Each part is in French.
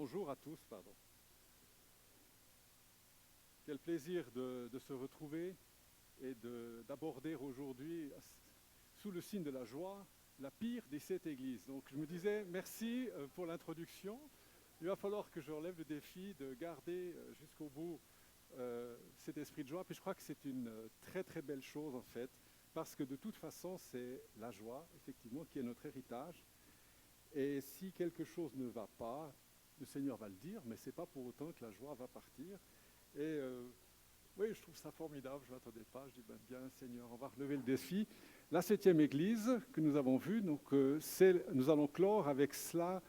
Bonjour à tous, pardon. Quel plaisir de se retrouver et d'aborder aujourd'hui, sous le signe de la joie, la pire des 7 églises. Donc je me disais, merci pour l'introduction. Il va falloir que je relève le défi de garder jusqu'au bout cet esprit de joie. Puis je crois que c'est une très très belle chose en fait, parce que de toute façon, c'est la joie, effectivement, qui est notre héritage. Et si quelque chose ne va pas, le Seigneur va le dire, mais ce n'est pas pour autant que la joie va partir. Et oui, je trouve ça formidable, je ne m'attendais pas. Je dis, bien Seigneur, on va relever le défi. La 7e église que nous avons vue, donc, nous allons clore avec cela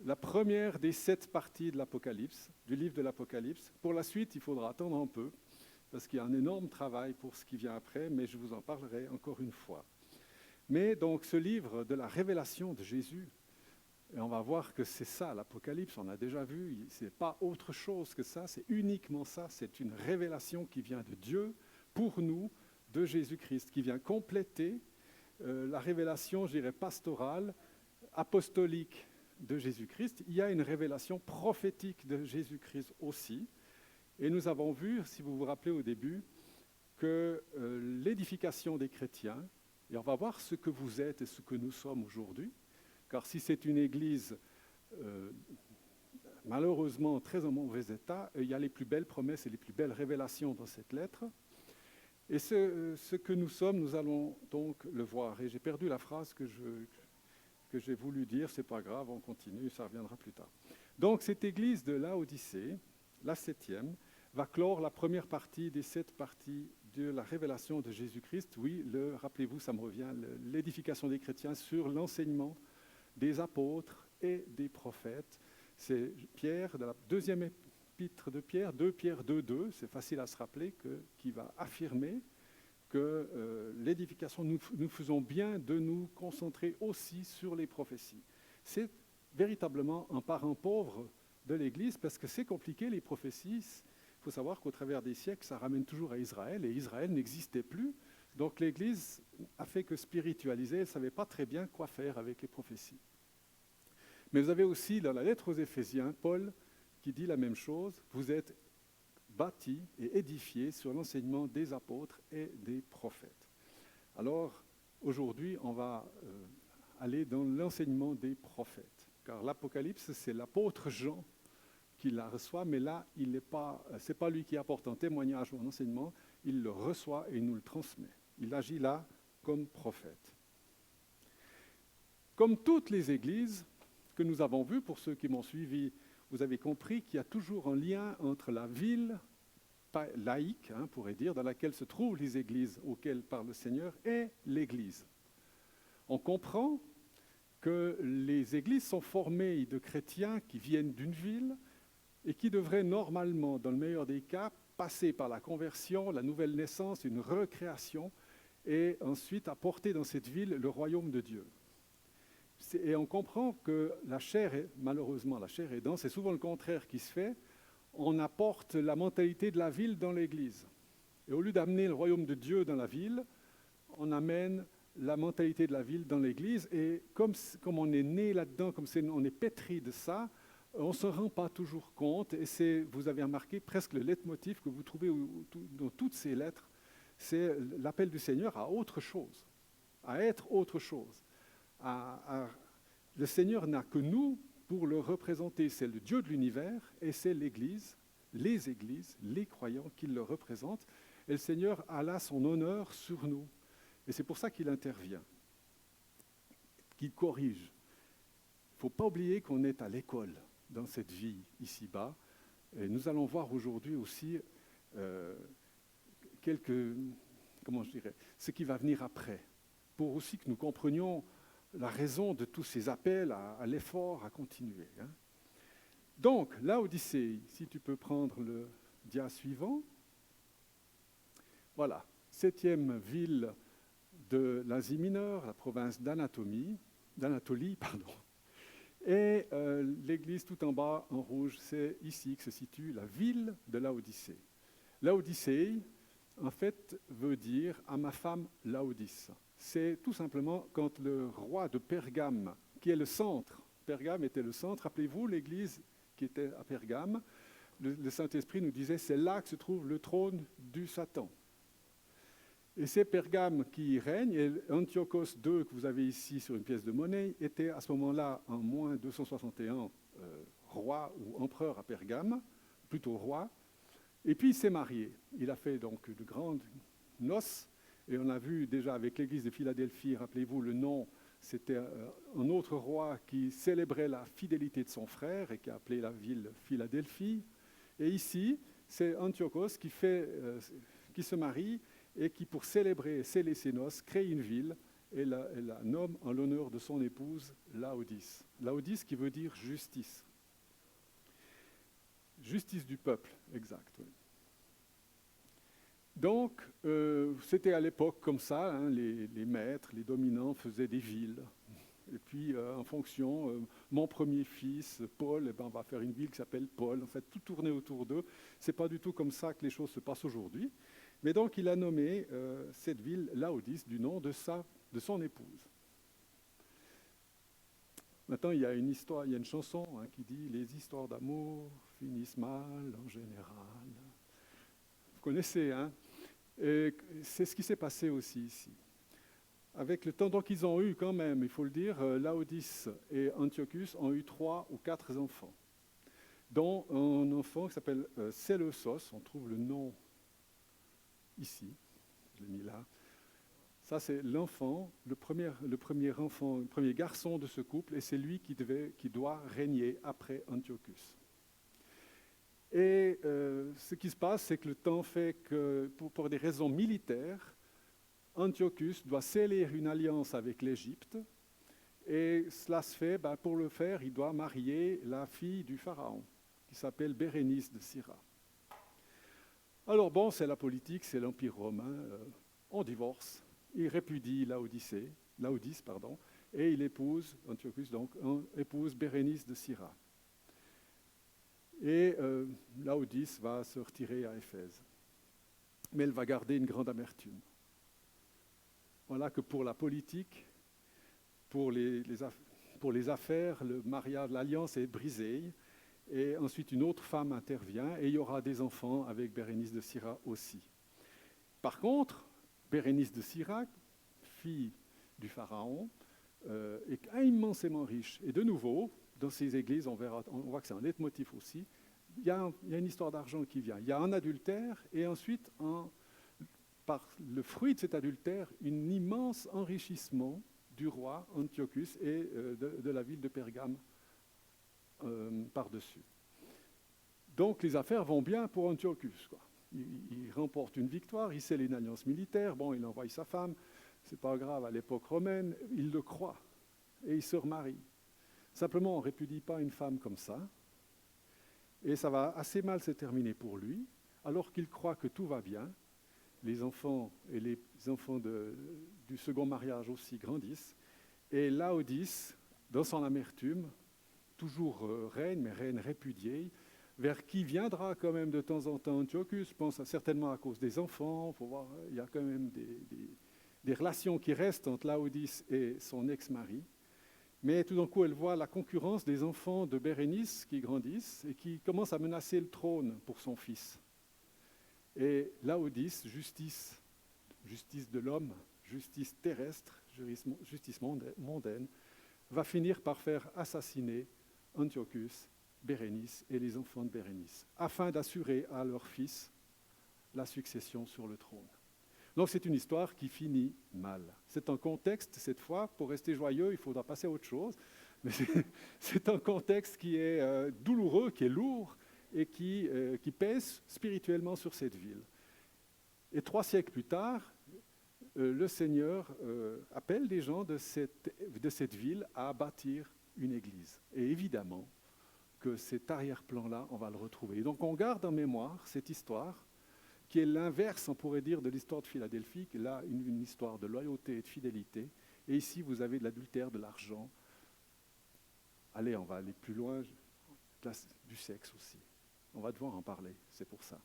la première des 7 parties de l'Apocalypse, du livre de l'Apocalypse. Pour la suite, il faudra attendre un peu, parce qu'il y a un énorme travail pour ce qui vient après, mais je vous en parlerai encore une fois. Mais donc ce livre de la révélation de Jésus, et on va voir que c'est ça, l'Apocalypse, on a déjà vu, ce n'est pas autre chose que ça, c'est uniquement ça, c'est une révélation qui vient de Dieu pour nous, de Jésus-Christ, qui vient compléter la révélation, je dirais, pastorale, apostolique de Jésus-Christ. Il y a une révélation prophétique de Jésus-Christ aussi. Et nous avons vu, si vous vous rappelez au début, que l'édification des chrétiens, et on va voir ce que vous êtes et ce que nous sommes aujourd'hui, car si c'est une église malheureusement très en mauvais état, il y a les plus belles promesses et les plus belles révélations dans cette lettre. Et ce que nous sommes, nous allons donc le voir. Et j'ai perdu la phrase que j'ai voulu dire, c'est pas grave, on continue, ça reviendra plus tard. Donc cette église de Laodicée, la 7e, va clore la première partie des 7 parties de la révélation de Jésus-Christ. Oui, rappelez-vous, ça me revient, l'édification des chrétiens sur l'enseignement des apôtres et des prophètes. C'est Pierre, dans la 2e épître de Pierre, 2 Pierre 2,2, c'est facile à se rappeler, qui va affirmer que l'édification, nous faisons bien de nous concentrer aussi sur les prophéties. C'est véritablement un parent pauvre de l'Église, parce que c'est compliqué, les prophéties. Il faut savoir qu'au travers des siècles, ça ramène toujours à Israël, et Israël n'existait plus. Donc l'Église a fait que spiritualiser, elle ne savait pas très bien quoi faire avec les prophéties. Mais vous avez aussi dans la lettre aux Éphésiens, Paul qui dit la même chose, vous êtes bâtis et édifiés sur l'enseignement des apôtres et des prophètes. Alors aujourd'hui, on va aller dans l'enseignement des prophètes, car l'Apocalypse, c'est l'apôtre Jean qui la reçoit, mais là, c'est pas lui qui apporte un témoignage ou un enseignement, il le reçoit et il nous le transmet. Il agit là comme prophète. Comme toutes les églises que nous avons vues, pour ceux qui m'ont suivi, vous avez compris qu'il y a toujours un lien entre la ville laïque, on pourrait dire, dans laquelle se trouvent les églises auxquelles parle le Seigneur, et l'église. On comprend que les églises sont formées de chrétiens qui viennent d'une ville et qui devraient normalement, dans le meilleur des cas, passer par la conversion, la nouvelle naissance, une recréation, et ensuite apporter dans cette ville le royaume de Dieu. Et on comprend que malheureusement, la chair aidant, c'est souvent le contraire qui se fait. On apporte la mentalité de la ville dans l'église. Et au lieu d'amener le royaume de Dieu dans la ville, on amène la mentalité de la ville dans l'église. Et comme on est né là-dedans, comme on est pétri de ça, on ne se rend pas toujours compte. Et vous avez remarqué, presque le leitmotiv que vous trouvez dans toutes ces lettres, c'est l'appel du Seigneur à autre chose, à être autre chose. Le Seigneur n'a que nous pour le représenter. C'est le Dieu de l'univers et c'est l'Église, les croyants qui le représentent. Et le Seigneur a là son honneur sur nous. Et c'est pour ça qu'il intervient, qu'il corrige. Il ne faut pas oublier qu'on est à l'école dans cette vie ici-bas. Et nous allons voir aujourd'hui aussi ce qui va venir après, pour aussi que nous comprenions la raison de tous ces appels à l'effort, à continuer. Donc, Laodicée, si tu peux prendre le dia suivant. Voilà, 7e ville de l'Asie mineure, la province d'Anatolie. Et l'église tout en bas, en rouge, c'est ici que se situe la ville de Laodicée. Laodicée, en fait, veut dire « à ma femme Laodice ». C'est tout simplement quand le roi de Pergame, qui est le centre, Pergame était le centre, rappelez-vous l'église qui était à Pergame, le Saint-Esprit nous disait, c'est là que se trouve le trône du Satan. Et c'est Pergame qui règne, et Antiochos II, que vous avez ici sur une pièce de monnaie, était à ce moment-là, en moins 261, roi ou empereur à Pergame, plutôt roi. Et puis il s'est marié. Il a fait donc de grandes noces, et on a vu déjà avec l'église de Philadelphie, rappelez-vous le nom, c'était un autre roi qui célébrait la fidélité de son frère et qui a appelé la ville Philadelphie. Et ici, c'est Antiochos qui se marie et qui, pour célébrer et sceller ses noces, crée une ville et la nomme en l'honneur de son épouse Laodice. Laodice qui veut dire justice. Justice du peuple, exact. Oui. Donc, c'était à l'époque comme ça, hein, les maîtres, les dominants faisaient des villes. Et puis, en fonction, mon premier fils, Paul, on va faire une ville qui s'appelle Paul. En fait, tout tournait autour d'eux. Ce n'est pas du tout comme ça que les choses se passent aujourd'hui. Mais donc, il a nommé cette ville Laodice du nom de son épouse. Maintenant, il y a une histoire, il y a une chanson qui dit « Les histoires d'amour finissent mal en général ». Vous connaissez, hein? Et c'est ce qui s'est passé aussi ici. Avec le temps donc ils ont eu quand même, il faut le dire, Laodice et Antiochus ont eu 3 ou 4 enfants, dont un enfant qui s'appelle Séleucos, on trouve le nom ici, je l'ai mis là. Ça, c'est l'enfant, le premier enfant, le premier garçon de ce couple, et c'est lui qui doit régner après Antiochus. Et ce qui se passe, c'est que le temps fait que, pour des raisons militaires, Antiochus doit sceller une alliance avec l'Égypte, et cela se fait, pour le faire, il doit marier la fille du pharaon, qui s'appelle Bérénice de Syra. Alors bon, c'est la politique, c'est l'Empire romain, on divorce. Il répudie Laodice, et il épouse, Antiochus donc, épouse Bérénice de Syra. Et Laodice va se retirer à Éphèse. Mais elle va garder une grande amertume. Voilà que pour la politique, pour les affaires, le mariage, l'alliance est brisée. Et ensuite, une autre femme intervient et il y aura des enfants avec Bérénice de Syra aussi. Par contre, Bérénice de Syra, fille du pharaon, est immensément riche. Et de nouveau, dans ces églises, on voit que c'est un leitmotiv aussi, il y a une histoire d'argent qui vient. Il y a un adultère et ensuite, par le fruit de cet adultère, un immense enrichissement du roi Antiochus et de la ville de Pergame par-dessus. Donc les affaires vont bien pour Antiochus, quoi. Il remporte une victoire, il scelle une alliance militaire, bon, il envoie sa femme, c'est pas grave, à l'époque romaine, il le croit, et il se remarie. Simplement, on ne répudie pas une femme comme ça, et ça va assez mal se terminer pour lui, alors qu'il croit que tout va bien. Les enfants et les enfants du second mariage aussi grandissent, et Laodice, dans son amertume, toujours règne, mais règne répudiée, vers qui viendra quand même de temps en temps Antiochus, je pense certainement à cause des enfants, faut voir, il y a quand même des relations qui restent entre Laodice et son ex-mari, mais tout d'un coup elle voit la concurrence des enfants de Bérénice qui grandissent et qui commencent à menacer le trône pour son fils. Et Laodice, justice de l'homme, justice terrestre, justice mondaine, va finir par faire assassiner Antiochus, Bérénice et les enfants de Bérénice, afin d'assurer à leur fils la succession sur le trône. Donc c'est une histoire qui finit mal. C'est un contexte, cette fois, pour rester joyeux, il faudra passer à autre chose, mais c'est un contexte qui est douloureux, qui est lourd et qui pèse spirituellement sur cette ville. Et 3 siècles plus tard, le Seigneur appelle des gens de cette ville à bâtir une église. Et évidemment, que cet arrière-plan-là, on va le retrouver. Et donc on garde en mémoire cette histoire, qui est l'inverse, on pourrait dire, de l'histoire de Philadelphie, qui est là une histoire de loyauté et de fidélité. Et ici, vous avez de l'adultère, de l'argent. Allez, on va aller plus loin, du sexe aussi. On va devoir en parler, c'est pour ça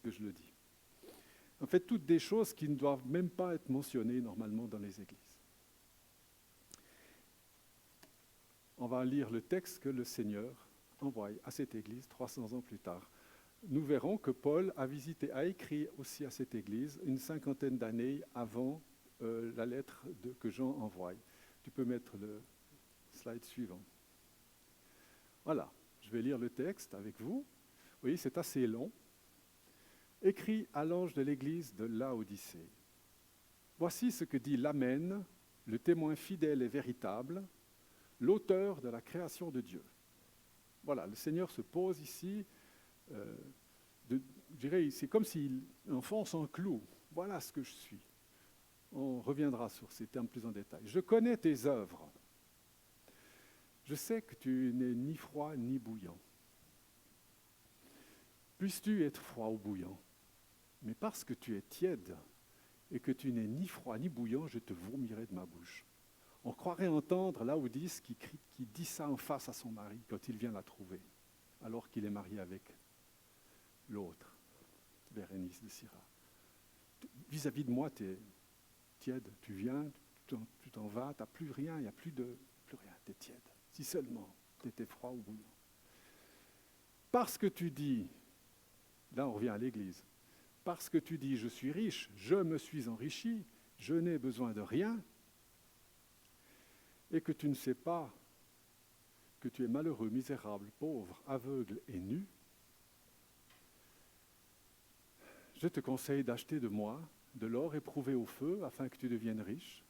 que je le dis. En fait, toutes des choses qui ne doivent même pas être mentionnées normalement dans les églises. On va lire le texte que le Seigneur envoie à cette église 300 ans plus tard. Nous verrons que Paul a écrit aussi à cette église une 50aine d'années avant la lettre que Jean envoie. Tu peux mettre le slide suivant. Voilà, je vais lire le texte avec vous. Vous voyez, c'est assez long. Écrit à l'ange de l'église de Laodicée. Voici ce que dit l'Amen, le témoin fidèle et véritable, l'auteur de la création de Dieu. Voilà, le Seigneur se pose ici, je dirais, c'est comme s'il enfonce un clou. Voilà ce que je suis. On reviendra sur ces termes plus en détail. Je connais tes œuvres. Je sais que tu n'es ni froid ni bouillant. Puisses-tu être froid ou bouillant? Mais parce que tu es tiède et que tu n'es ni froid ni bouillant, je te vomirai de ma bouche. On croirait entendre Laodice qui dit ça en face à son mari quand il vient la trouver, alors qu'il est marié avec l'autre, Bérénice de Syra. Vis-à-vis de moi, tu es tiède, tu viens, tu t'en vas, tu n'as plus rien, il n'y a plus rien, tu es tiède. Si seulement tu étais froid ou bouillant. Parce que tu dis, là on revient à l'église, parce que tu dis je suis riche, je me suis enrichi, je n'ai besoin de rien, et que tu ne sais pas que tu es malheureux, misérable, pauvre, aveugle et nu, je te conseille d'acheter de moi de l'or éprouvé au feu afin que tu deviennes riche,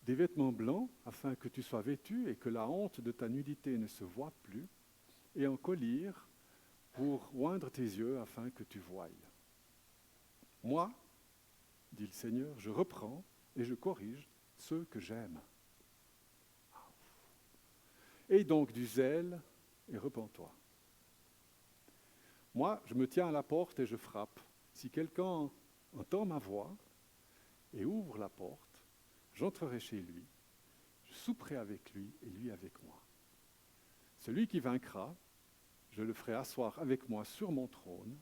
des vêtements blancs afin que tu sois vêtu et que la honte de ta nudité ne se voie plus, et un collier pour oindre tes yeux afin que tu voies. Moi, dit le Seigneur, je reprends et je corrige ceux que j'aime. Aie donc du zèle et repens-toi. Moi, je me tiens à la porte et je frappe. Si quelqu'un entend ma voix et ouvre la porte, j'entrerai chez lui, je souperai avec lui et lui avec moi. Celui qui vaincra, je le ferai asseoir avec moi sur mon trône,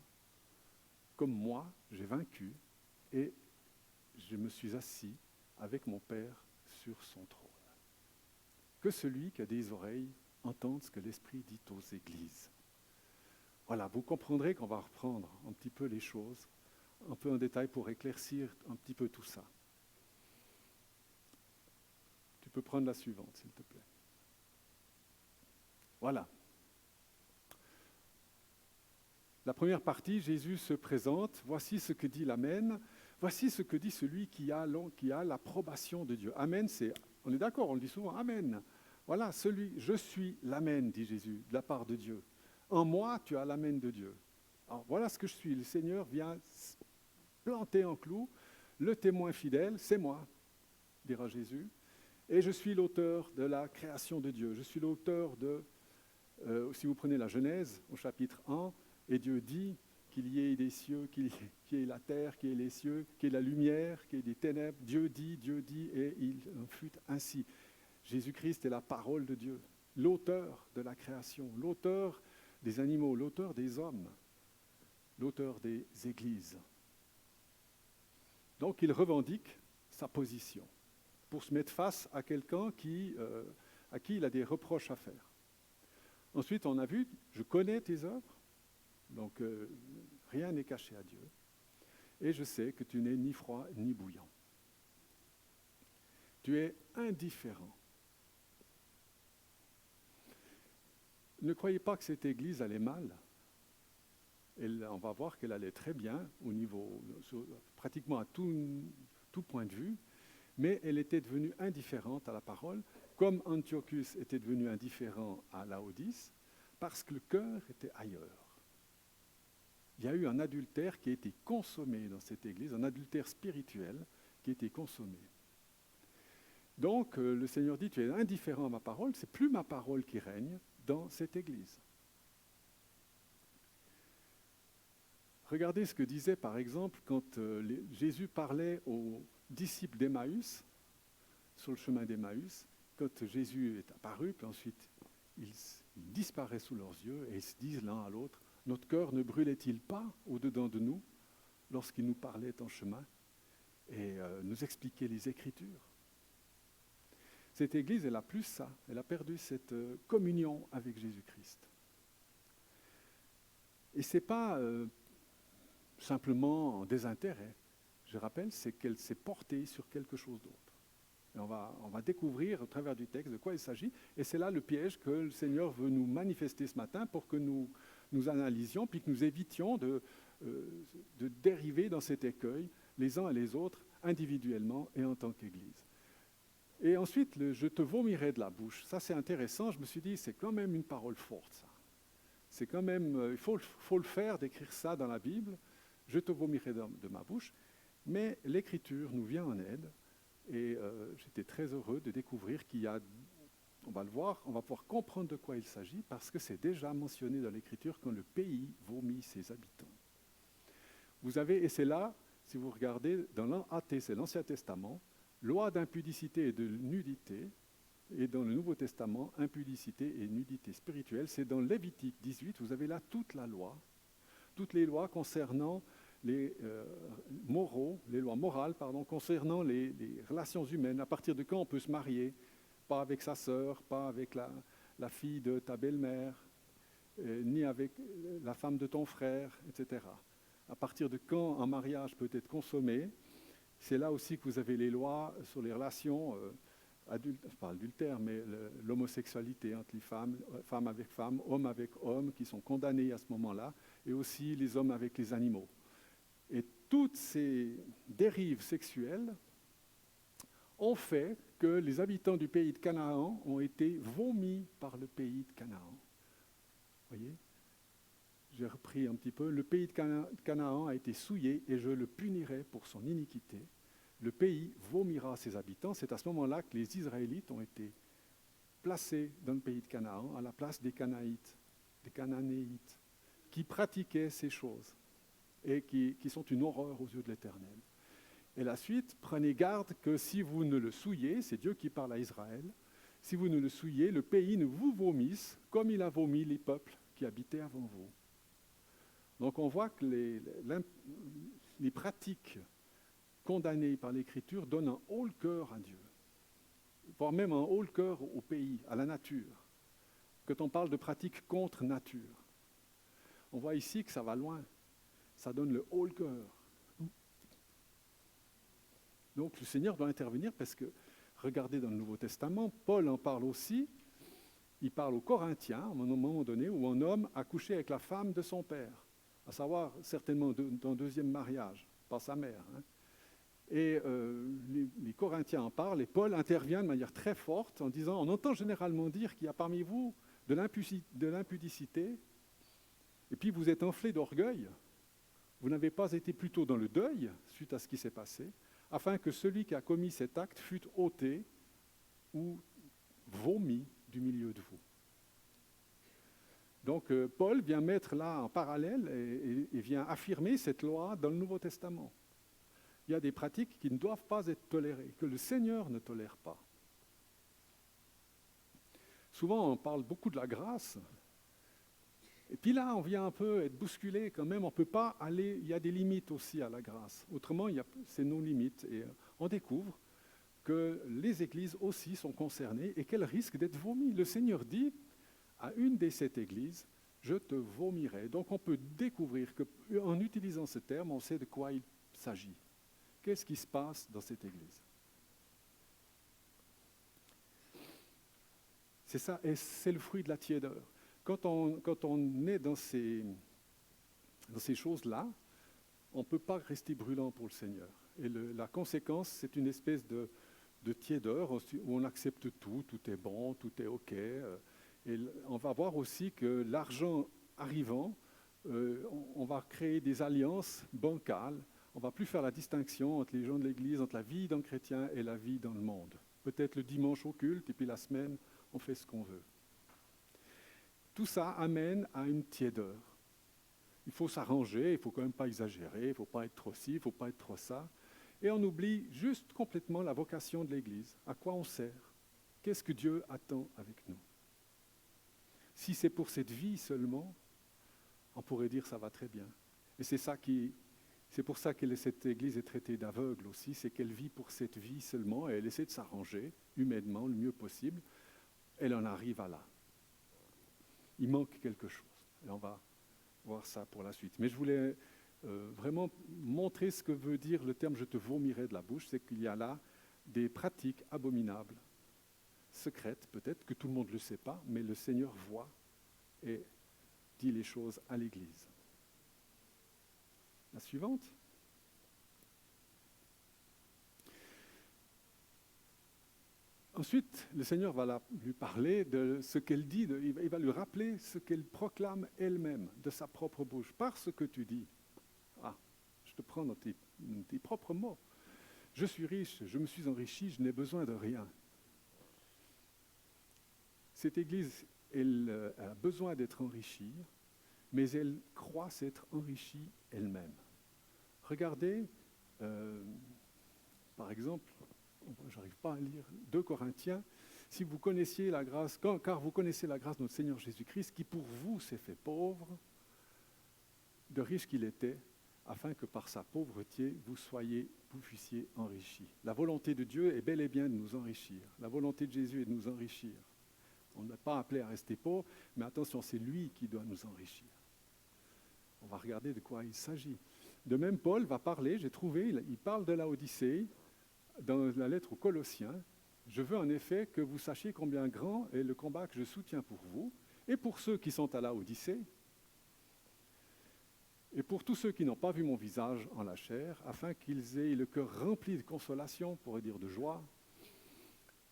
comme moi j'ai vaincu et je me suis assis avec mon Père sur son trône. Que celui qui a des oreilles entende ce que l'Esprit dit aux églises. Voilà, vous comprendrez qu'on va reprendre un petit peu les choses, un peu en détail pour éclaircir un petit peu tout ça. Tu peux prendre la suivante, s'il te plaît. Voilà. La première partie, Jésus se présente. Voici ce que dit l'Amen. Voici ce que dit celui qui a l'approbation de Dieu. Amen, on est d'accord, on le dit souvent, Amen. Voilà, je suis l'Amen, dit Jésus, de la part de Dieu. En moi, tu as l'Amen de Dieu. Alors voilà ce que je suis. Le Seigneur vient planter en clou. Le témoin fidèle, c'est moi, dira Jésus. Et je suis l'auteur de la création de Dieu. Je suis l'auteur si vous prenez la Genèse, au chapitre 1, et Dieu dit qu'il y ait des cieux, qu'il y ait la terre, qu'il y ait les cieux, qu'il y ait la lumière, qu'il y ait des ténèbres. Dieu dit, et il en fut ainsi. Jésus-Christ est la parole de Dieu, l'auteur de la création, l'auteur des animaux, l'auteur des hommes, l'auteur des églises. Donc il revendique sa position pour se mettre face à quelqu'un à qui il a des reproches à faire. Ensuite, on a vu, je connais tes œuvres, donc rien n'est caché à Dieu, et je sais que tu n'es ni froid ni bouillant. Tu es indifférent. Ne croyez pas que cette église allait mal. On va voir qu'elle allait très bien au niveau, pratiquement à tout point de vue, mais elle était devenue indifférente à la parole, comme Antiochus était devenu indifférent à Laodice, parce que le cœur était ailleurs. Il y a eu un adultère qui a été consommé dans cette église, un adultère spirituel qui a été consommé. Donc le Seigneur dit, tu es indifférent à ma parole, c'est plus ma parole qui règne dans cette église. Regardez ce que disait par exemple quand Jésus parlait aux disciples d'Emmaüs, sur le chemin d'Emmaüs, quand Jésus est apparu, puis ensuite il disparaît sous leurs yeux et ils se disent l'un à l'autre, notre cœur ne brûlait-il pas au-dedans de nous lorsqu'il nous parlait en chemin et nous expliquait les Écritures? Cette Église, elle a plus ça. Elle a perdu cette communion avec Jésus-Christ. Et ce n'est pas simplement en désintérêt. Je rappelle, c'est qu'elle s'est portée sur quelque chose d'autre. Et on va découvrir au travers du texte de quoi il s'agit. Et c'est là le piège que le Seigneur veut nous manifester ce matin pour que nous analysions, puis que nous évitions de dériver dans cet écueil, les uns et les autres, individuellement et en tant qu'Église. Et ensuite, je te vomirai de la bouche. Ça, c'est intéressant. Je me suis dit, c'est quand même une parole forte, ça. C'est quand même, il faut le faire, d'écrire ça dans la Bible. Je te vomirai de ma bouche. Mais l'Écriture nous vient en aide. Et j'étais très heureux de découvrir qu'il y a, on va le voir, on va pouvoir comprendre de quoi il s'agit, parce que c'est déjà mentionné dans l'Écriture quand le pays vomit ses habitants. Vous avez, et c'est là, si vous regardez, dans l'AT, c'est l'Ancien Testament, loi d'impudicité et de nudité, et dans le Nouveau Testament, impudicité et nudité spirituelle. C'est dans Lévitique 18, vous avez là toute la loi, toutes les lois concernant les les lois morales, concernant les relations humaines. À partir de quand on peut se marier? Pas avec sa sœur, pas avec la fille de ta belle-mère, ni avec la femme de ton frère, etc. À partir de quand un mariage peut être consommé? C'est là aussi que vous avez les lois sur les relations pas adultères, mais l'homosexualité entre les femmes, femmes avec femmes, hommes avec hommes, qui sont condamnés à ce moment-là, et aussi les hommes avec les animaux. Et toutes ces dérives sexuelles ont fait que les habitants du pays de Canaan ont été vomis par le pays de Canaan. Vous voyez? J'ai repris un petit peu. Le pays de Canaan a été souillé et je le punirai pour son iniquité. Le pays vomira ses habitants. C'est à ce moment-là que les Israélites ont été placés dans le pays de Canaan à la place des Cananéites, qui pratiquaient ces choses et qui sont une horreur aux yeux de l'Éternel. Et la suite, prenez garde que si vous ne le souillez, c'est Dieu qui parle à Israël, si vous ne le souillez, le pays ne vous vomisse comme il a vomi les peuples qui habitaient avant vous. Donc on voit que les pratiques condamnées par l'Écriture donnent un haut-le-cœur à Dieu, voire même un haut-le-cœur au pays, à la nature. Quand on parle de pratiques contre nature, on voit ici que ça va loin. Ça donne le haut-le-cœur. Donc le Seigneur doit intervenir parce que, regardez dans le Nouveau Testament, Paul en parle aussi. Il parle aux Corinthiens, à un moment donné, où un homme a couché avec la femme de son père, à savoir certainement d'un deuxième mariage, pas sa mère. Et les Corinthiens en parlent, et Paul intervient de manière très forte en disant, on entend généralement dire qu'il y a parmi vous de l'impudicité, et puis vous êtes enflés d'orgueil. Vous n'avez pas été plutôt dans le deuil, suite à ce qui s'est passé, afin que celui qui a commis cet acte fût ôté ou vomi du milieu de vous. Donc Paul vient mettre là en parallèle et vient affirmer cette loi dans le Nouveau Testament. Il y a des pratiques qui ne doivent pas être tolérées, que le Seigneur ne tolère pas. Souvent, on parle beaucoup de la grâce. Et puis là, on vient un peu être bousculé quand même. On ne peut pas aller... Il y a des limites aussi à la grâce. Autrement, c'est nos limites. Et on découvre que les églises aussi sont concernées et qu'elles risquent d'être vomies. Le Seigneur dit à une des 7 églises, « Je te vomirai ». Donc on peut découvrir qu'en utilisant ce terme, on sait de quoi il s'agit. Qu'est-ce qui se passe dans cette église? C'est ça, et c'est le fruit de la tiédeur. Quand on est dans ces choses-là, on ne peut pas rester brûlant pour le Seigneur. Et la conséquence, c'est une espèce de tiédeur où on accepte tout est bon, tout est OK. Et on va voir aussi que l'argent arrivant, on va créer des alliances bancales. On ne va plus faire la distinction entre les gens de l'Église, entre la vie d'un chrétien et la vie dans le monde. Peut-être le dimanche au culte, et puis la semaine, on fait ce qu'on veut. Tout ça amène à une tiédeur. Il faut s'arranger, il ne faut quand même pas exagérer, il ne faut pas être trop ci, il ne faut pas être trop ça. Et on oublie juste complètement la vocation de l'Église. À quoi on sert? Qu'est-ce que Dieu attend avec nous? Si c'est pour cette vie seulement, on pourrait dire ça va très bien. Et c'est ça qui C'est pour ça que cette Église est traitée d'aveugle aussi, c'est qu'elle vit pour cette vie seulement et elle essaie de s'arranger humainement le mieux possible. Elle en arrive à là. Il manque quelque chose. Et on va voir ça pour la suite. Mais je voulais vraiment montrer ce que veut dire le terme « je te vomirai de la bouche », c'est qu'il y a là des pratiques abominables, secrètes peut-être, que tout le monde ne le sait pas, mais le Seigneur voit et dit les choses à l'Église. La suivante. Ensuite, le Seigneur va lui parler de ce qu'elle dit, il va lui rappeler ce qu'elle proclame elle-même de sa propre bouche. Parce que tu dis, je te prends dans tes propres mots, je suis riche, je me suis enrichi, je n'ai besoin de rien. Cette Église, elle a besoin d'être enrichie, mais elle croit s'être enrichie elle-même. Regardez, par exemple, je n'arrive pas à lire, 2 Corinthiens, si vous connaissiez la grâce, car vous connaissez la grâce de notre Seigneur Jésus-Christ, qui pour vous s'est fait pauvre, de riche qu'il était, afin que par sa pauvreté, vous puissiez enrichir. La volonté de Dieu est bel et bien de nous enrichir. La volonté de Jésus est de nous enrichir. On n'est pas appelé à rester pauvre, mais attention, c'est lui qui doit nous enrichir. On va regarder de quoi il s'agit. De même, Paul va parler, j'ai trouvé, il parle de la Odyssée, dans la lettre aux Colossiens. Je veux en effet que vous sachiez combien grand est le combat que je soutiens pour vous, et pour ceux qui sont à la Odyssée, et pour tous ceux qui n'ont pas vu mon visage en la chair, afin qu'ils aient le cœur rempli de consolation, on pourrait dire de joie,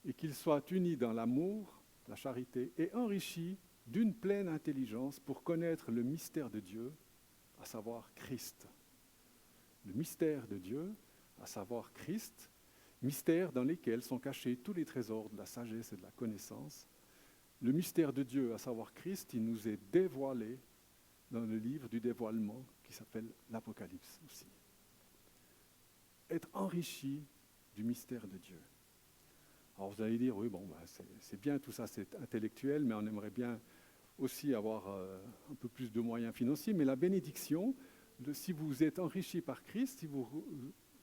et qu'ils soient unis dans l'amour, la charité, et enrichis d'une pleine intelligence pour connaître le mystère de Dieu, à savoir Christ. Le mystère de Dieu, à savoir Christ, mystère dans lesquels sont cachés tous les trésors de la sagesse et de la connaissance. Le mystère de Dieu, à savoir Christ, il nous est dévoilé dans le livre du dévoilement qui s'appelle l'Apocalypse aussi. Être enrichi du mystère de Dieu. Alors vous allez dire, oui, c'est bien tout ça, c'est intellectuel, mais on aimerait bien aussi avoir un peu plus de moyens financiers. Mais la bénédiction, si vous êtes enrichi par Christ,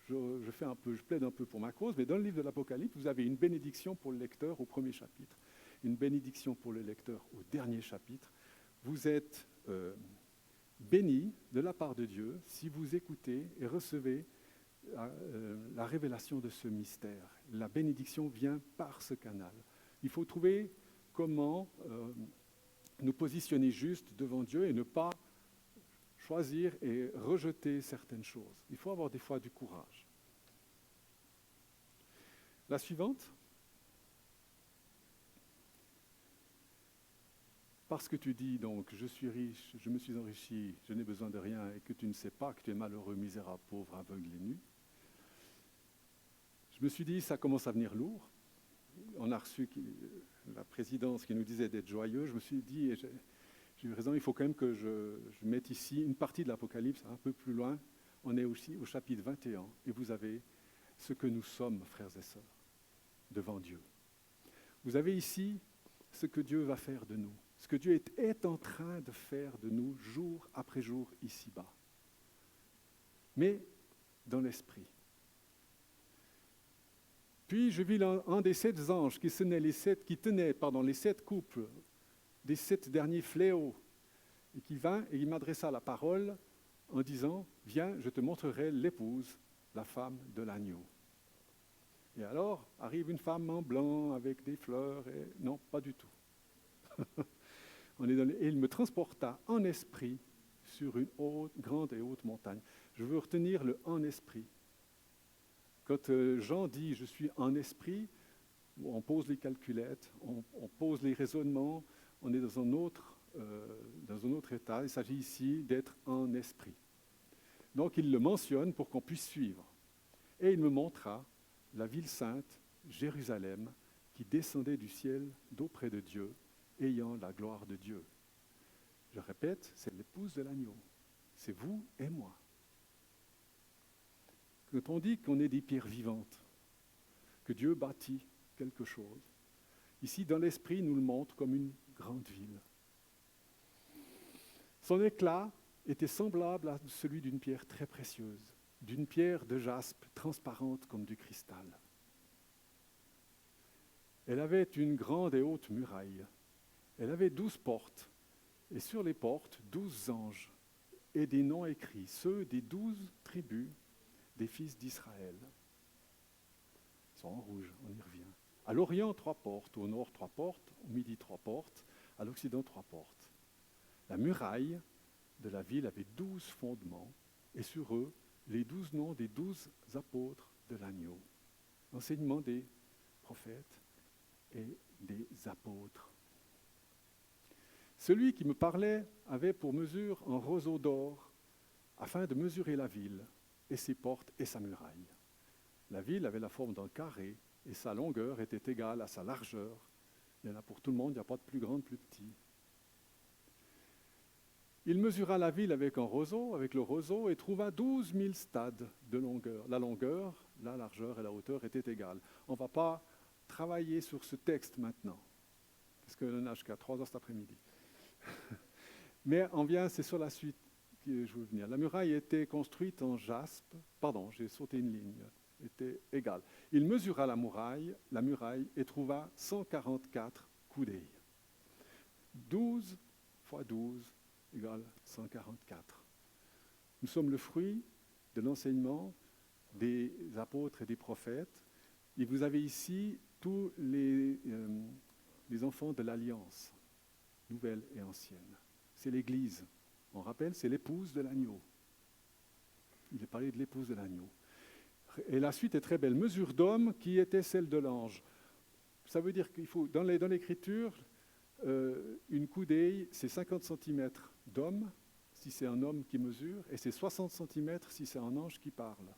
je plaide un peu pour ma cause, mais dans le livre de l'Apocalypse, vous avez une bénédiction pour le lecteur au premier chapitre, une bénédiction pour le lecteur au dernier chapitre. Vous êtes bénis de la part de Dieu si vous écoutez et recevez la révélation de ce mystère. La bénédiction vient par ce canal. Il faut trouver comment nous positionner juste devant Dieu et ne pas choisir et rejeter certaines choses. Il faut avoir des fois du courage. La suivante. Parce que tu dis donc, je suis riche, je me suis enrichi, je n'ai besoin de rien, et que tu ne sais pas que tu es malheureux, misérable, pauvre, aveugle et nu. Je me suis dit, ça commence à venir lourd. On a reçu la présidence qui nous disait d'être joyeux. Je me suis dit, et j'ai eu raison, il faut quand même que je mette ici une partie de l'Apocalypse, un peu plus loin. On est aussi au chapitre 21, et vous avez ce que nous sommes, frères et sœurs, devant Dieu. Vous avez ici ce que Dieu va faire de nous, ce que Dieu est en train de faire de nous jour après jour ici-bas. Mais dans l'esprit. Puis je vis un des 7 anges qui tenait les 7 couples des 7 derniers fléaux, et qui vint et il m'adressa la parole en disant, « Viens, je te montrerai l'épouse, la femme de l'agneau. » Et alors arrive une femme en blanc avec des fleurs, et non, pas du tout. Et il me transporta en esprit sur une grande et haute montagne. Je veux retenir le « en esprit ». Quand Jean dit « je suis en esprit », on pose les calculettes, on pose les raisonnements, on est dans un autre état. Il s'agit ici d'être en esprit. Donc il le mentionne pour qu'on puisse suivre. Et il me montra la ville sainte, Jérusalem, qui descendait du ciel d'auprès de Dieu, ayant la gloire de Dieu. Je répète, c'est l'épouse de l'agneau. C'est vous et moi. Quand on dit qu'on est des pierres vivantes, que Dieu bâtit quelque chose, ici, dans l'esprit, il nous le montre comme une grande ville. Son éclat était semblable à celui d'une pierre très précieuse, d'une pierre de jaspe transparente comme du cristal. Elle avait une grande et haute muraille. Elle avait 12 portes, et sur les portes, 12 anges, et des noms écrits, ceux des 12 tribus des fils d'Israël. Ils sont en rouge, on y revient. À l'Orient, 3 portes, au nord, 3 portes, au midi, 3 portes, à l'Occident, 3 portes. La muraille de la ville avait 12 fondements, et sur eux, les 12 noms des 12 apôtres de l'agneau. L'enseignement des prophètes et des apôtres. Celui qui me parlait avait pour mesure un roseau d'or, afin de mesurer la ville, et ses portes et sa muraille. La ville avait la forme d'un carré, et sa longueur était égale à sa largeur. Il y en a pour tout le monde, il n'y a pas de plus grand, de plus petit. Il mesura la ville avec le roseau, et trouva 12 000 stades de longueur. La longueur, la largeur et la hauteur étaient égales. On ne va pas travailler sur ce texte maintenant, parce que l'on a jusqu'à 3 heures cet après-midi. Mais c'est sur la suite que je veux venir. La muraille était construite en jaspe, j'ai sauté une ligne, était égale. Il mesura la muraille, et trouva 144 coudées. 12 fois 12 égale 144. Nous sommes le fruit de l'enseignement des apôtres et des prophètes. Et vous avez ici tous les enfants de l'Alliance, nouvelle et ancienne. C'est l'Église. On rappelle, c'est l'épouse de l'agneau. Il est parlé de l'épouse de l'agneau. Et la suite est très belle. Mesure d'homme qui était celle de l'ange. Ça veut dire qu'il faut, dans l'Écriture, une coudée, c'est 50 cm d'homme, si c'est un homme qui mesure, et c'est 60 cm si c'est un ange qui parle.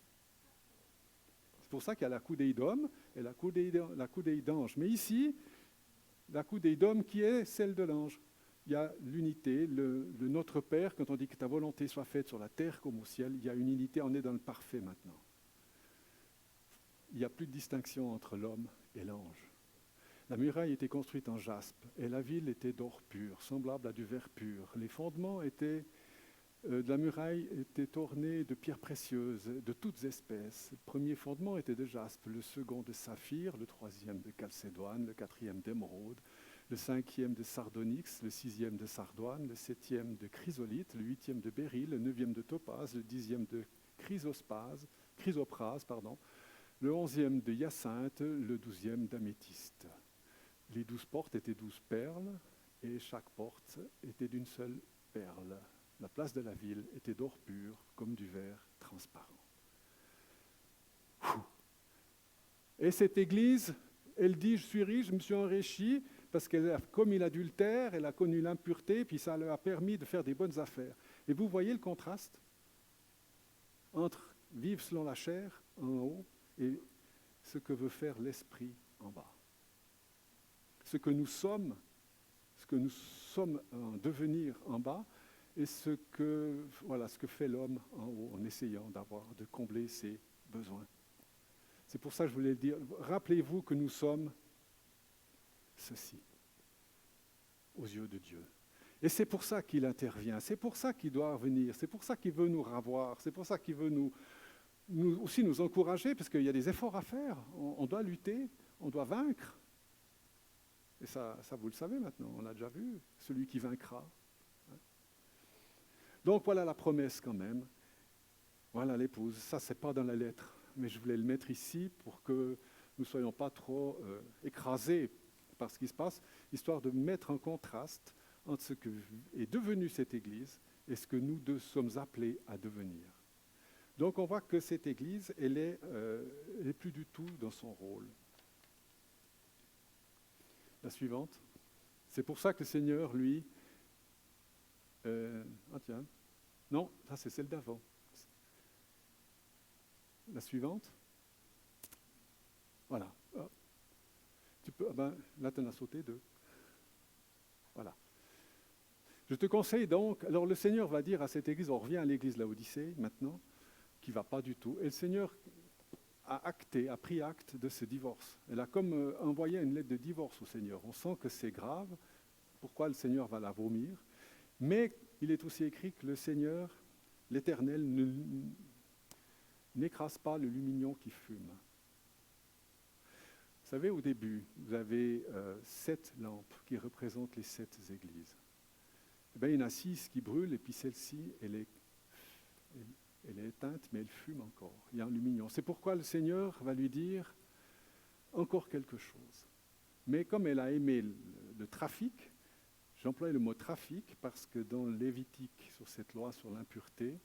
C'est pour ça qu'il y a la coudée d'homme et la coudée d'ange. Mais ici, la coudée d'homme qui est celle de l'ange. Il y a l'unité, le Notre Père, quand on dit que ta volonté soit faite sur la terre comme au ciel, il y a une unité, on est dans le parfait maintenant. Il n'y a plus de distinction entre l'homme et l'ange. La muraille était construite en jaspe, et la ville était d'or pur, semblable à du verre pur. Les fondements de la muraille étaient ornés de pierres précieuses, de toutes espèces. Le premier fondement était de jaspe, le second de saphir, le troisième de chalcédoine, le quatrième d'émeraude, le cinquième de sardonyx, le sixième de sardoine, le septième de chrysolite, le huitième de béryl, le neuvième de topaze, le dixième de chrysoprase, le onzième de hyacinthe, le 12e d'améthyste. Les 12 portes étaient 12 perles, et chaque porte était d'une seule perle. La place de la ville était d'or pur, comme du verre transparent. Et cette église, elle dit, je suis riche, je me suis enrichi, parce qu'elle a commis l'adultère, elle a connu l'impureté, puis ça lui a permis de faire des bonnes affaires. Et vous voyez le contraste entre vivre selon la chair en haut et ce que veut faire l'esprit en bas. Ce que nous sommes en devenir en bas, et ce que fait l'homme en haut, en essayant de combler ses besoins. C'est pour ça que je voulais le dire. Rappelez-vous que nous sommes ceci, aux yeux de Dieu. Et c'est pour ça qu'il intervient, c'est pour ça qu'il doit venir, c'est pour ça qu'il veut nous ravoir, c'est pour ça qu'il veut aussi nous encourager, parce qu'il y a des efforts à faire, on doit lutter, on doit vaincre. Et ça vous le savez maintenant, on l'a déjà vu, celui qui vaincra. Donc voilà la promesse quand même, voilà l'épouse, ça c'est pas dans la lettre, mais je voulais le mettre ici pour que nous ne soyons pas trop écrasés par ce qui se passe, histoire de mettre en contraste entre ce que est devenu cette Église et ce que nous deux sommes appelés à devenir. Donc on voit que cette Église, elle est plus du tout dans son rôle. La suivante. C'est pour ça que le Seigneur, lui... Non, ça c'est celle d'avant. La suivante. Voilà. Là, tu en as sauté 2. Voilà. Je te conseille donc, alors le Seigneur va dire à cette église, on revient à l'église de Laodicée maintenant, qui ne va pas du tout, et le Seigneur a pris acte de ce divorce. Elle a comme envoyé une lettre de divorce au Seigneur. On sent que c'est grave, pourquoi le Seigneur va la vomir. Mais il est aussi écrit que le Seigneur, l'Éternel, n'écrase pas le lumignon qui fume. Vous savez, au début, vous avez 7 lampes qui représentent les 7 églises. Eh bien, il y en a 6 qui brûlent, et puis celle-ci, elle est éteinte, mais elle fume encore. Il y a un lumignon. C'est pourquoi le Seigneur va lui dire encore quelque chose. Mais comme elle a aimé le trafic, j'emploie le mot trafic parce que dans Lévitique, sur cette loi sur l'impureté,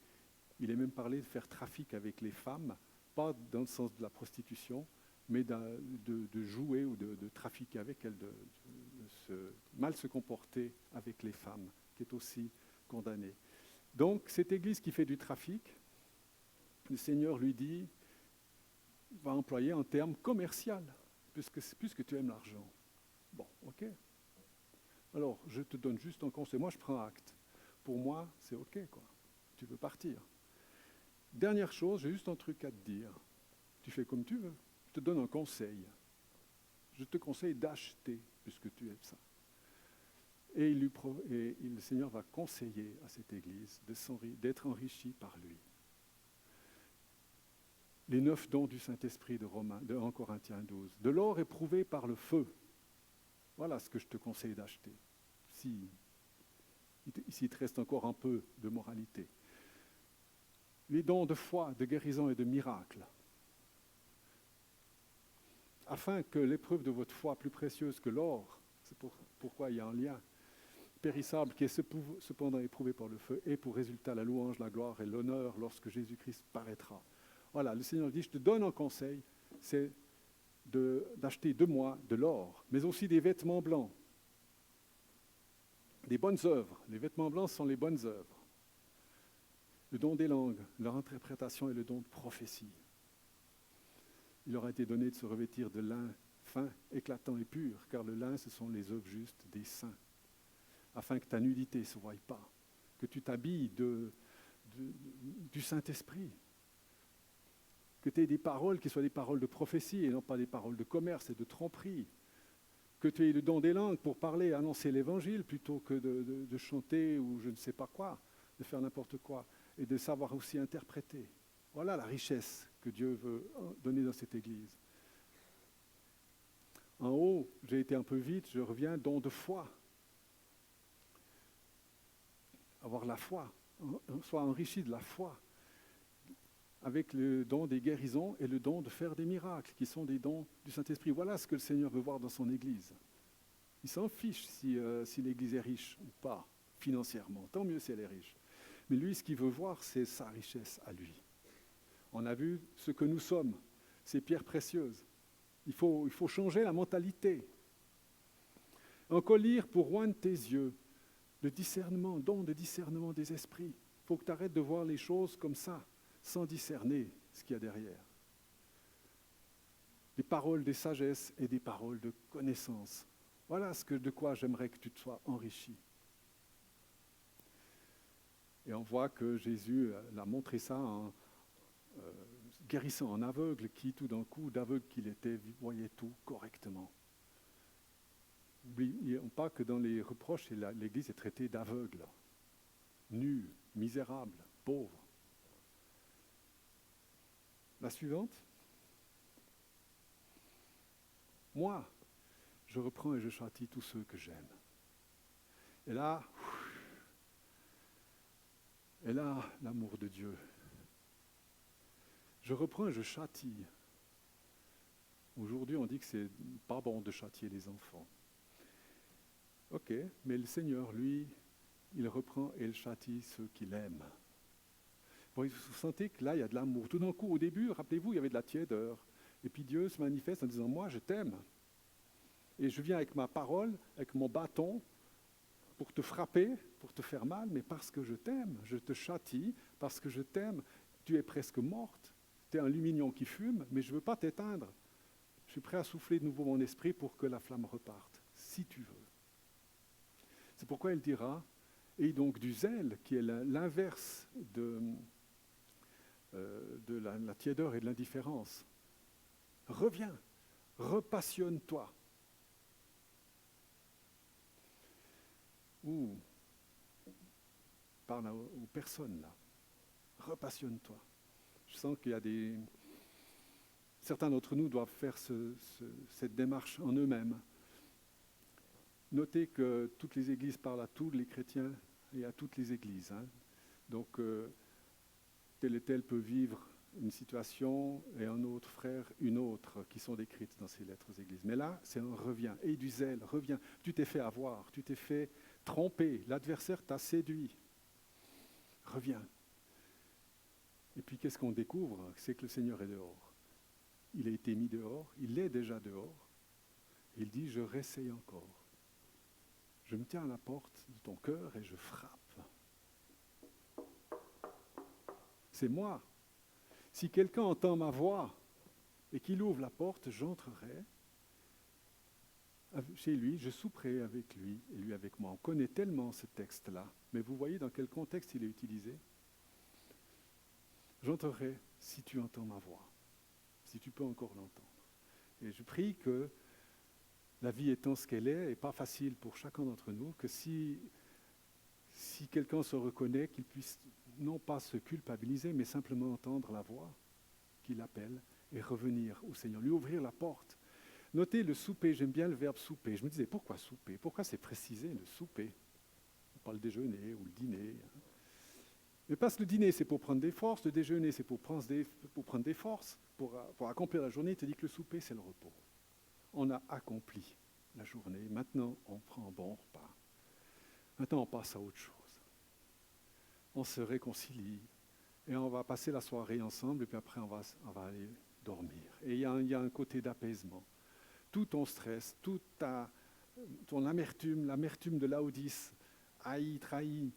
il est même parlé de faire trafic avec les femmes, pas dans le sens de la prostitution, mais de jouer ou de trafiquer avec elles, mal se comporter avec les femmes, qui est aussi condamnée. Donc, cette église qui fait du trafic, le Seigneur lui dit, va employer un terme commercial, puisque tu aimes l'argent. Bon, ok. Alors, je te donne juste un conseil. Moi, je prends acte. Pour moi, c'est ok, quoi. Tu peux partir. Dernière chose, j'ai juste un truc à te dire. Tu fais comme tu veux. Je te donne un conseil. Je te conseille d'acheter, puisque tu aimes ça. Et le Seigneur va conseiller à cette église d'être enrichi par lui. Les 9 dons du Saint-Esprit de 1 Corinthiens 12. De l'or éprouvé par le feu. Voilà ce que je te conseille d'acheter. Ici, il te reste encore un peu de moralité. Les dons de foi, de guérison et de miracles. Afin que l'épreuve de votre foi, plus précieuse que l'or, c'est pourquoi il y a un lien, périssable, qui est cependant éprouvé par le feu, ait pour résultat la louange, la gloire et l'honneur lorsque Jésus-Christ paraîtra. Voilà, le Seigneur dit, je te donne un conseil, c'est d'acheter de moi de l'or, mais aussi des vêtements blancs, des bonnes œuvres. Les vêtements blancs sont les bonnes œuvres. Le don des langues, leur interprétation et le don de prophétie. Il leur a été donné de se revêtir de lin fin, éclatant et pur, car le lin, ce sont les œuvres justes des saints, afin que ta nudité ne se voie pas, que tu t'habilles du Saint-Esprit, que tu aies des paroles qui soient des paroles de prophétie et non pas des paroles de commerce et de tromperie, que tu aies le don des langues pour parler, annoncer l'Évangile plutôt que de chanter ou je ne sais pas quoi, de faire n'importe quoi, et de savoir aussi interpréter. Voilà la richesse que Dieu veut donner dans cette Église. En haut, j'ai été un peu vite, je reviens, don de foi. Avoir la foi, soit enrichi de la foi, avec le don des guérisons et le don de faire des miracles, qui sont des dons du Saint-Esprit. Voilà ce que le Seigneur veut voir dans son Église. Il s'en fiche si l'Église est riche ou pas, financièrement. Tant mieux si elle est riche. Mais lui, ce qu'il veut voir, c'est sa richesse à lui. On a vu ce que nous sommes, ces pierres précieuses. Il faut changer la mentalité. Encore lire pour oindre tes yeux, le discernement, don de discernement des esprits. Il faut que tu arrêtes de voir les choses comme ça, sans discerner ce qu'il y a derrière. Des paroles de sagesse et des paroles de connaissance. Voilà de quoi j'aimerais que tu te sois enrichi. Et on voit que Jésus l'a montré ça en guérissant un aveugle qui, tout d'un coup, d'aveugle qu'il était, voyait tout correctement. N'oublions pas que dans les reproches, l'Église est traitée d'aveugle, nu, misérable, pauvre. La suivante. Moi, je reprends et je châtie tous ceux que j'aime. Et là, l'amour de Dieu. Je reprends et je châtie. Aujourd'hui, on dit que c'est pas bon de châtier les enfants. Ok, mais le Seigneur, lui, il reprend et il châtie ceux qu'il aime. Bon, vous sentez que là, il y a de l'amour. Tout d'un coup, au début, rappelez-vous, il y avait de la tiédeur. Et puis Dieu se manifeste en disant, moi, je t'aime. Et je viens avec ma parole, avec mon bâton, pour te frapper, pour te faire mal, mais parce que je t'aime. Je te châtie parce que je t'aime. Tu es presque morte. Tu es un lumignon qui fume, mais je ne veux pas t'éteindre. Je suis prêt à souffler de nouveau mon esprit pour que la flamme reparte, si tu veux. C'est pourquoi il dira, et donc du zèle, qui est l'inverse de la tiédeur et de l'indifférence. Reviens, repassionne-toi. parle aux personnes là. Repassionne-toi. Je sens qu'il y a certains d'entre nous doivent faire cette démarche en eux-mêmes. Notez que toutes les églises parlent à tous les chrétiens et à toutes les églises. Hein. Donc, tel et tel peut vivre une situation et un autre frère une autre qui sont décrites dans ces lettres aux églises. Mais là, c'est un revient. Et du zèle, reviens. Tu t'es fait avoir, tu t'es fait tromper. L'adversaire t'a séduit. Reviens. Et puis, qu'est-ce qu'on découvre? C'est que le Seigneur est dehors. Il a été mis dehors, il est déjà dehors. Il dit, je réessaye encore. Je me tiens à la porte de ton cœur et je frappe. C'est moi. Si quelqu'un entend ma voix et qu'il ouvre la porte, j'entrerai chez lui, je souperai avec lui et lui avec moi. On connaît tellement ce texte-là, mais vous voyez dans quel contexte il est utilisé? J'entrerai si tu entends ma voix, si tu peux encore l'entendre. Et je prie que la vie étant ce qu'elle est, et pas facile pour chacun d'entre nous, que si quelqu'un se reconnaît, qu'il puisse non pas se culpabiliser, mais simplement entendre la voix qui l'appelle et revenir au Seigneur, lui ouvrir la porte. Notez le souper, j'aime bien le verbe souper. Je me disais, pourquoi souper? Pourquoi c'est précisé le souper? Pas le déjeuner ou le dîner. Mais parce que le dîner, c'est pour prendre des forces, le déjeuner, c'est pour prendre des forces, pour accomplir la journée. Il te dit que le souper, c'est le repos. On a accompli la journée. Maintenant, on prend un bon repas. Maintenant, on passe à autre chose. On se réconcilie et on va passer la soirée ensemble et puis après, on va aller dormir. Et il y a un côté d'apaisement. Tout ton stress, toute ton amertume, l'amertume de Laodice, haï, trahi,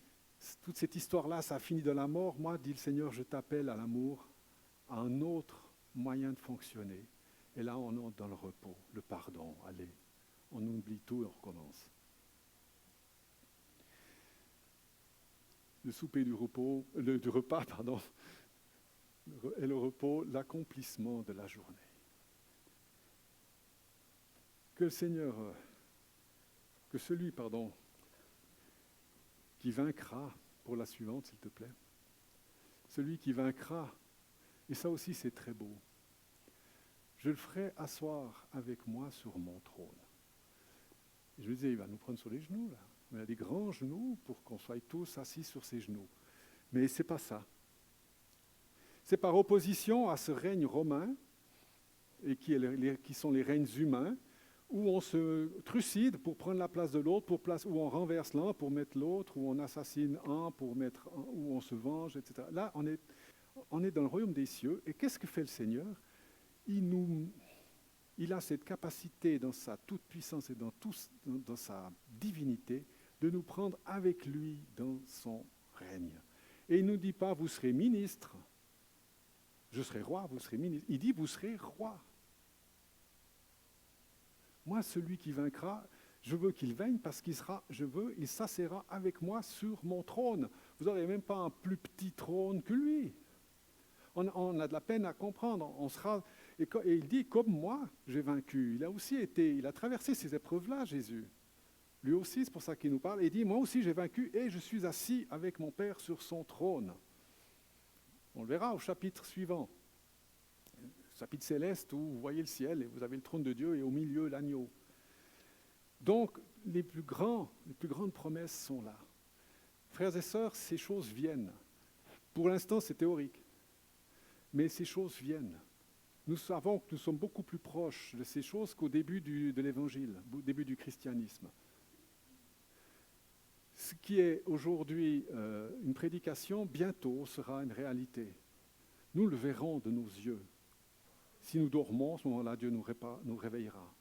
toute cette histoire-là, ça a fini de la mort. Moi, dit le Seigneur, je t'appelle à l'amour, à un autre moyen de fonctionner. Et là, on entre dans le repos, le pardon. Allez, on oublie tout et on recommence. Le souper du repas, et le repos, l'accomplissement de la journée. Que celui qui vaincra, pour la suivante, s'il te plaît, celui qui vaincra, et ça aussi c'est très beau, je le ferai asseoir avec moi sur mon trône. Et je me disais, il va nous prendre sur les genoux, là. On a des grands genoux pour qu'on soit tous assis sur ses genoux. Mais ce n'est pas ça. C'est par opposition à ce règne romain, et qui sont les règnes humains, où on se trucide pour prendre la place de l'autre, où on renverse l'un pour mettre l'autre, où on assassine un pour mettre un, où on se venge, etc. Là, on est dans le royaume des cieux. Et qu'est-ce que fait le Seigneur? Il a cette capacité dans sa toute-puissance et dans sa divinité de nous prendre avec lui dans son règne. Et il ne nous dit pas, vous serez ministre, je serai roi, vous serez ministre. Il dit, vous serez roi. Moi, celui qui vaincra, je veux qu'il vienne parce qu'il s'assiera avec moi sur mon trône. Vous n'aurez même pas un plus petit trône que lui. On a de la peine à comprendre. Et il dit, comme moi, j'ai vaincu. Il a traversé ces épreuves-là, Jésus. Lui aussi, c'est pour ça qu'il nous parle. Il dit, moi aussi, j'ai vaincu et je suis assis avec mon Père sur son trône. On le verra au chapitre suivant. Chapitre céleste où vous voyez le ciel et vous avez le trône de Dieu et au milieu l'agneau. Donc, les plus grandes promesses sont là. Frères et sœurs, ces choses viennent. Pour l'instant, c'est théorique. Mais ces choses viennent. Nous savons que nous sommes beaucoup plus proches de ces choses qu'au début de l'Évangile, au début du christianisme. Ce qui est aujourd'hui une prédication, bientôt sera une réalité. Nous le verrons de nos yeux. Si nous dormons, à ce moment-là, Dieu nous réveillera.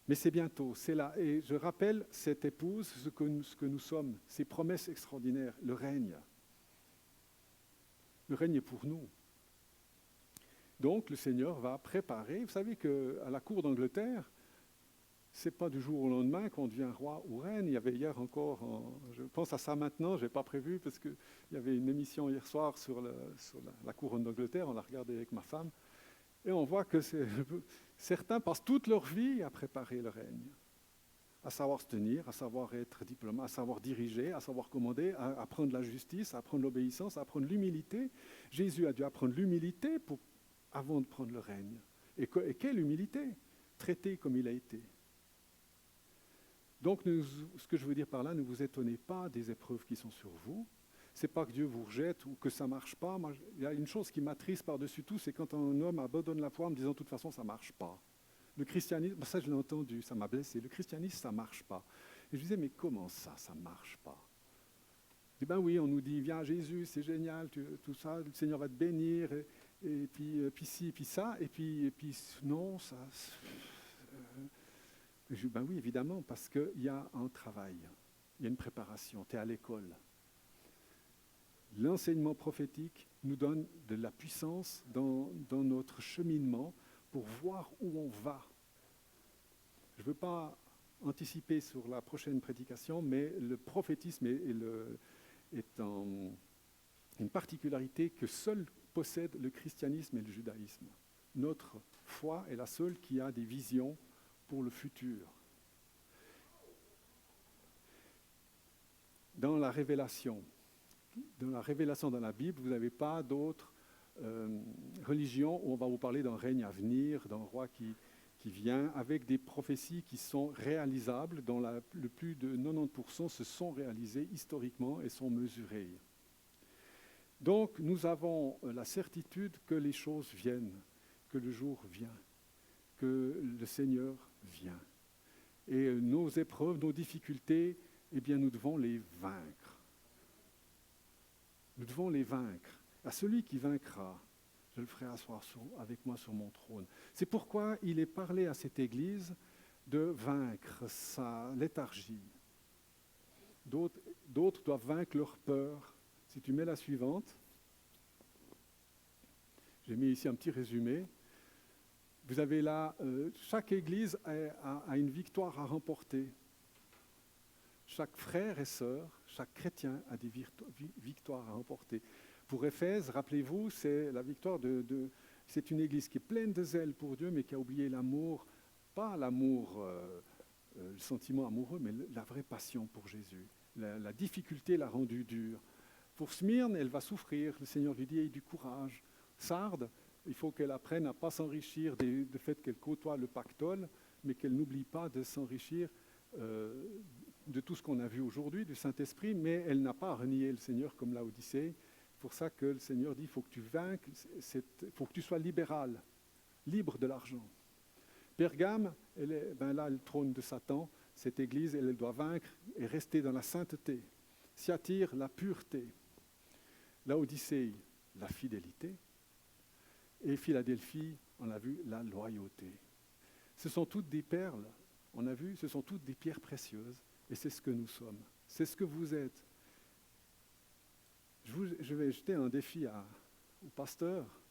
Mais c'est bientôt, c'est là. Et je rappelle cette épouse, ce que nous sommes, ces promesses extraordinaires, le règne. Le règne est pour nous. Donc le Seigneur va préparer. Vous savez qu'à la cour d'Angleterre, ce n'est pas du jour au lendemain qu'on devient roi ou reine. Il y avait hier encore, je pense à ça maintenant, je n'ai pas prévu, parce qu'il y avait une émission hier soir sur la couronne d'Angleterre, on l'a regardée avec ma femme, et on voit que certains passent toute leur vie à préparer le règne, à savoir se tenir, à savoir être diplomate, à savoir diriger, à savoir commander, à apprendre la justice, à apprendre l'obéissance, à apprendre l'humilité. Jésus a dû apprendre l'humilité avant de prendre le règne. Et quelle humilité, traité comme il a été. Donc, ce que je veux dire par là, ne vous étonnez pas des épreuves qui sont sur vous. Ce n'est pas que Dieu vous rejette ou que ça ne marche pas. Moi, il y a une chose qui m'attriste par-dessus tout, c'est quand un homme abandonne la foi en me disant « de toute façon, ça ne marche pas ». Le christianisme, ça je l'ai entendu, ça m'a blessé. Le christianisme, ça ne marche pas. Et je disais « mais comment ça ne marche pas ?» Je dis « ben oui, on nous dit « viens à Jésus, c'est génial, tout ça, le Seigneur va te bénir, et puis ci, et puis ça, et puis non, ça... » Je dis « ben oui, évidemment, parce qu'il y a un travail, il y a une préparation, tu es à l'école. » L'enseignement prophétique nous donne de la puissance dans notre cheminement pour voir où on va. Je ne veux pas anticiper sur la prochaine prédication, mais le prophétisme est une particularité que seul possède le christianisme et le judaïsme. Notre foi est la seule qui a des visions pour le futur. Dans la révélation dans la Bible, vous n'avez pas d'autres religions où on va vous parler d'un règne à venir, d'un roi qui vient, avec des prophéties qui sont réalisables, dont le plus de 90% se sont réalisées historiquement et sont mesurées. Donc, nous avons la certitude que les choses viennent, que le jour vient, que le Seigneur vient. Et nos épreuves, nos difficultés, eh bien, nous devons les vaincre. Nous devons les vaincre. À celui qui vaincra, je le ferai asseoir avec moi sur mon trône. C'est pourquoi il est parlé à cette Église de vaincre sa léthargie. D'autres doivent vaincre leur peur. Si tu mets la suivante, j'ai mis ici un petit résumé. Vous avez là, chaque Église a une victoire à remporter. Chaque frère et sœur, chaque chrétien a des victoires à remporter. Pour Éphèse, rappelez-vous, c'est la victoire c'est une église qui est pleine de zèle pour Dieu, mais qui a oublié l'amour, pas l'amour, le sentiment amoureux, mais la vraie passion pour Jésus. La difficulté l'a rendue dure. Pour Smyrne, elle va souffrir. Le Seigneur lui dit, aie du courage. Sardes, il faut qu'elle apprenne à ne pas s'enrichir du fait qu'elle côtoie le pactole, mais qu'elle n'oublie pas de s'enrichir de tout ce qu'on a vu aujourd'hui, du Saint-Esprit, mais elle n'a pas renié le Seigneur comme Laodicée. C'est pour ça que le Seigneur dit, il faut que tu vainques, il faut que tu sois libéral, libre de l'argent. Pergame, là, le trône de Satan, cette église, elle doit vaincre et rester dans la sainteté. Thyatire, la pureté. Laodicée, la fidélité. Et Philadelphie, on a vu, la loyauté. Ce sont toutes des perles, on a vu, ce sont toutes des pierres précieuses. Et c'est ce que nous sommes. C'est ce que vous êtes. Je vais jeter un défi aux pasteurs.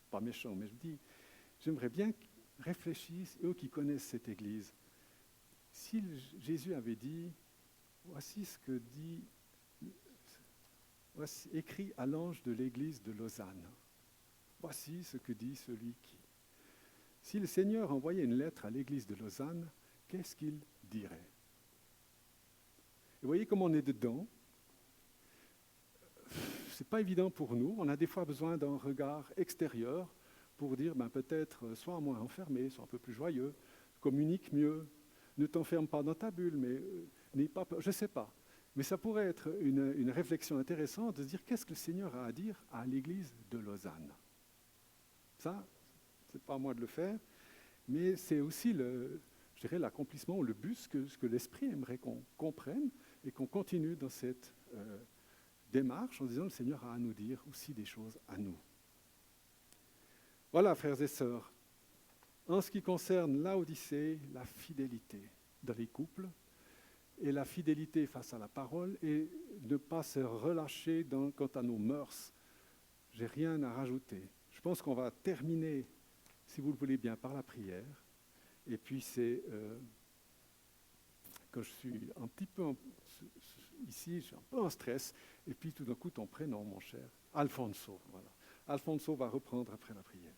Pas méchant, mais je dis, j'aimerais bien qu'ils réfléchissent, eux qui connaissent cette Église. Si Jésus avait dit, voici ce que dit, voici, écrit à l'ange de l'Église de Lausanne. Voici ce que dit celui qui. Si le Seigneur envoyait une lettre à l'Église de Lausanne, qu'est-ce qu'il dirait? Vous voyez comment on est dedans. Ce n'est pas évident pour nous. On a des fois besoin d'un regard extérieur pour dire peut-être sois moins enfermé, sois un peu plus joyeux, communique mieux, ne t'enferme pas dans ta bulle, mais n'aie pas peur. Je ne sais pas. Mais ça pourrait être une réflexion intéressante de se dire qu'est-ce que le Seigneur a à dire à l'Église de Lausanne. Ça, ce n'est pas à moi de le faire, mais c'est aussi l'accomplissement ou le but, ce que l'Esprit aimerait qu'on comprenne et qu'on continue dans cette démarche en disant le Seigneur a à nous dire aussi des choses à nous. Voilà, frères et sœurs, en ce qui concerne Laodicée, la fidélité dans les couples et la fidélité face à la parole et ne pas se relâcher quant à nos mœurs. Je n'ai rien à rajouter. Je pense qu'on va terminer, si vous le voulez bien, par la prière. Et puis c'est... quand je suis un petit peu ici, je suis un peu en stress, et puis tout d'un coup, ton prénom, mon cher, Alfonso. Voilà. Alfonso va reprendre après la prière.